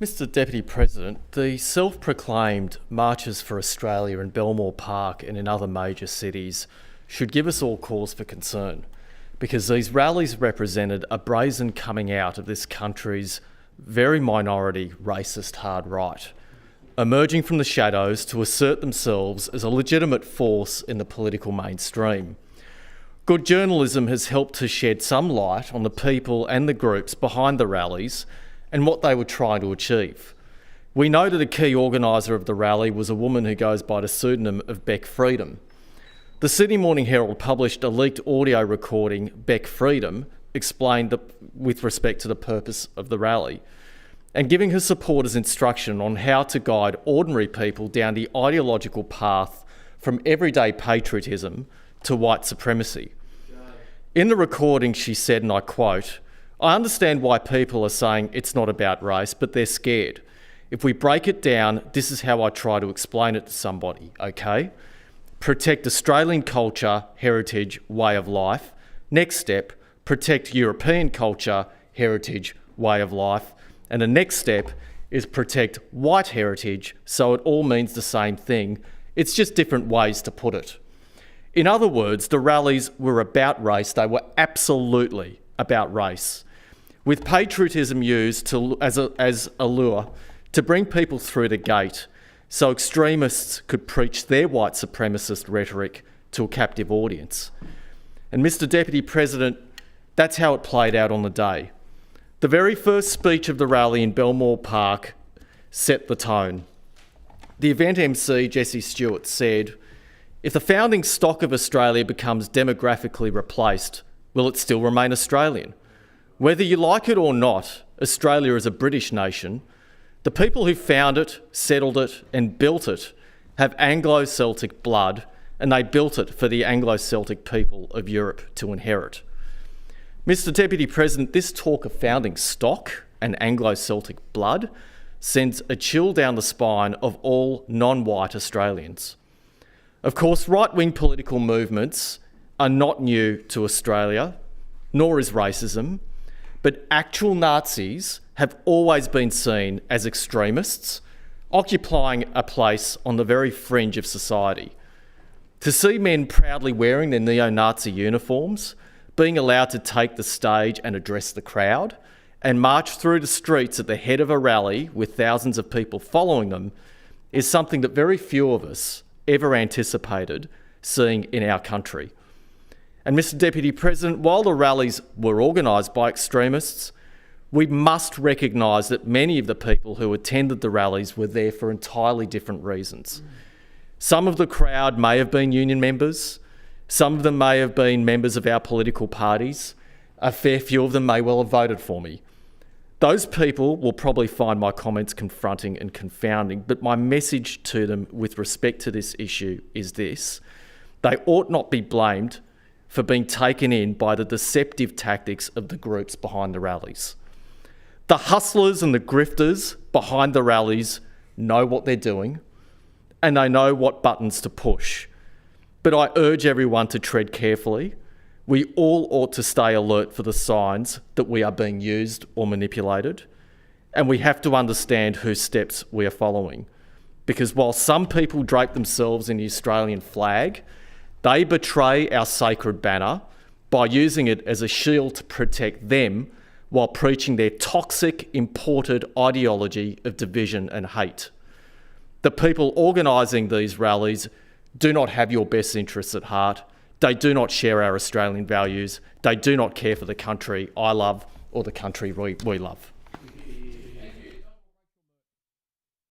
Mr Deputy President, the self-proclaimed Marches for Australia in Belmore Park and in other major cities should give us all cause for concern, because these rallies represented a brazen coming out of this country's very minority racist hard right, emerging from the shadows to assert themselves as a legitimate force in the political mainstream. Good journalism has helped to shed some light on the people and the groups behind the rallies and what they were trying to achieve. We know that a key organiser of the rally was a woman who goes by the pseudonym of Beck Freedom. The Sydney Morning Herald published a leaked audio recording. Beck Freedom explained with respect to the purpose of the rally and giving her supporters instruction on how to guide ordinary people down the ideological path from everyday patriotism to white supremacy. In the recording, she said, and I quote, "I understand why people are saying it's not about race, but they're scared. If we break it down, this is how I try to explain it to somebody, okay? Protect Australian culture, heritage, way of life. Next step, protect European culture, heritage, way of life. And the next step is protect white heritage, so it all means the same thing. It's just different ways to put it." In other words, the rallies were about race. They were absolutely about race, with patriotism used as a lure to bring people through the gate so extremists could preach their white supremacist rhetoric to a captive audience. And Mr Deputy President, that's how it played out on the day. The very first speech of the rally in Belmore Park set the tone. The event MC, Jessie Stewart, said, "If the founding stock of Australia becomes demographically replaced, will it still remain Australian? Whether you like it or not, Australia is a British nation. The people who found it, settled it and built it have Anglo-Celtic blood, and they built it for the Anglo-Celtic people of Europe to inherit." Mr Deputy President, this talk of founding stock and Anglo-Celtic blood sends a chill down the spine of all non-white Australians. Of course, right-wing political movements are not new to Australia, nor is racism, but actual Nazis have always been seen as extremists, occupying a place on the very fringe of society. To see men proudly wearing their neo-Nazi uniforms, being allowed to take the stage and address the crowd, and march through the streets at the head of a rally with thousands of people following them, is something that very few of us ever anticipated seeing in our country. And Mr Deputy President, while the rallies were organised by extremists, we must recognise that many of the people who attended the rallies were there for entirely different reasons. Some of the crowd may have been union members, some of them may have been members of our political parties, a fair few of them may well have voted for me. Those people will probably find my comments confronting and confounding, but my message to them with respect to this issue is this: they ought not be blamed for being taken in by the deceptive tactics of the groups behind the rallies. The hustlers and the grifters behind the rallies know what they're doing, and they know what buttons to push. But I urge everyone to tread carefully. We all ought to stay alert for the signs that we are being used or manipulated, and we have to understand whose steps we are following. Because while some people drape themselves in the Australian flag, they betray our sacred banner by using it as a shield to protect them while preaching their toxic, imported ideology of division and hate. The people organising these rallies do not have your best interests at heart. They do not share our Australian values. They do not care for the country I love or the country we love.